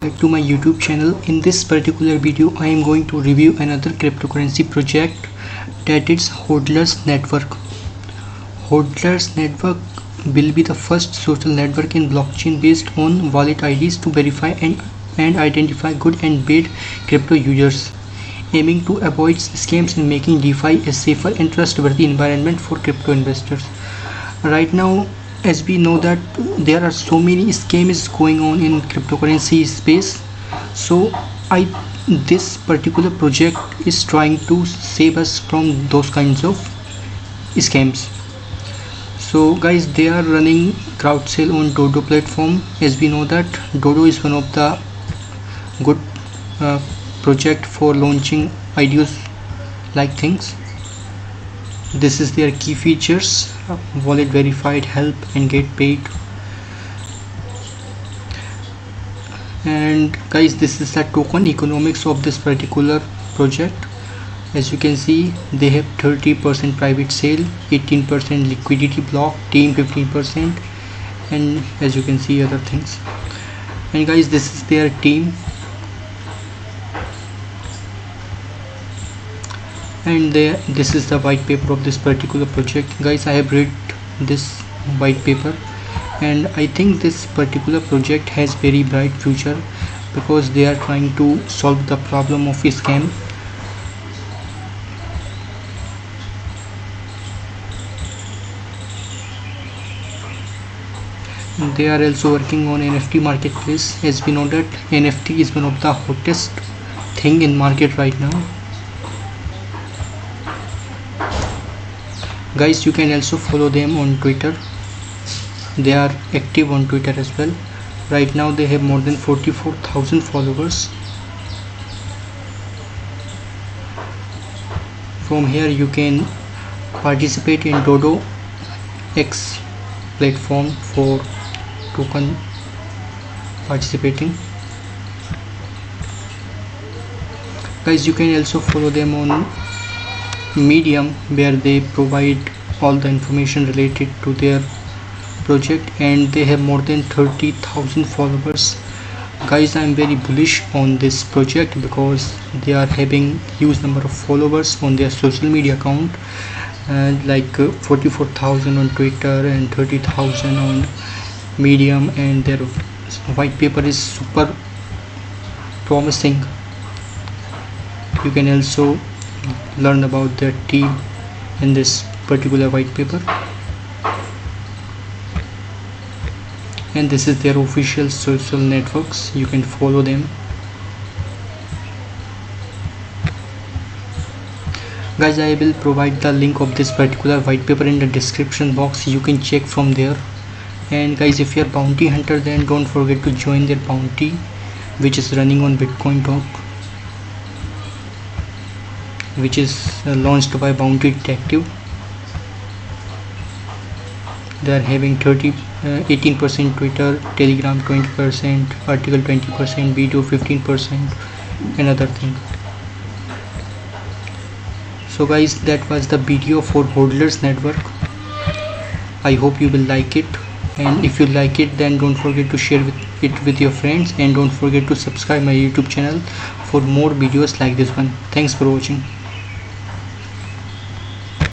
Back to my YouTube channel. In this particular video I am going to review another cryptocurrency project, that is Hodler's Network. Hodler's Network will be the first social network in blockchain based on wallet IDs to verify and identify good and bad crypto users, aiming to avoid scams and making DeFi a safer and trustworthy environment for crypto investors. Right now, as we know that there are so many scams going on in cryptocurrency space, so this particular project is trying to save us from those kinds of scams. So guys, they are running crowd sale on Dodo platform. As we know that Dodo is one of the good project for launching ideas like things. This is their key features: wallet verified, help and get paid. And guys, this is the token economics of this particular project. As you can see, they have 30% private sale, 18% liquidity block, team 15%, and as you can see other things. And guys, this is their team. And this is the white paper of this particular project. Guys, I have read this white paper and I think this particular project has very bright future because they are trying to solve the problem of scam. They are also working on NFT marketplace. As we know that NFT is one of the hottest thing in market right now. Guys, you can also follow them on Twitter. They are active on Twitter as well. Right now they have more than 44,000 followers. From here you can participate in Dodo X platform for token participating. Guys, you can also follow them on Medium, where they provide all the information related to their project, and they have more than 30,000 followers. Guys, I am very bullish on this project because they are having huge number of followers on their social media account, and like 44,000 on Twitter and 30,000 on Medium, and their white paper is super promising. You can also learn about their team in this particular white paper, and this is their official social networks. You can follow them. Guys, I will provide the link of this particular white paper in the description box. You can check from there. And guys, if you are bounty hunter, then don't forget to join their bounty which is running on Bitcoin Talk, which is launched by Bounty Detective. They are having 18% Twitter, Telegram 20%, article 20%, video 15%, and other things. So guys, that was the video for Hodler's Network. I hope you will like it, and if you like it, then don't forget to share it with your friends, and don't forget to subscribe my YouTube channel for more videos like this one. Thanks for watching.